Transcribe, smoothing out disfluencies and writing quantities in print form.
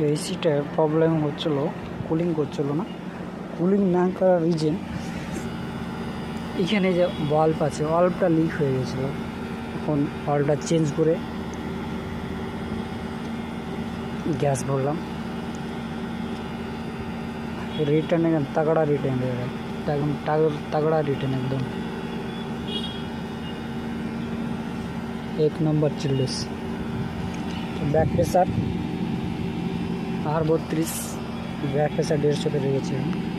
এসিটার problem হচ্ছিল, cooling করছিল না। কুলিং না করার রিজন এখানে যে বাল্ব আছে, বাল্বটা লিক হয়ে গেছিলো। এখন বাল্বটা চেঞ্জ করে গ্যাস ভরলাম। रिटर्न एकदम तगड़ा रिटर्न दे रहा है, एकदम तगड़ा रिटर्न एकदम 1 नंबर चिल्लिस। Back pressure R32, back pressure 150 पे रही है।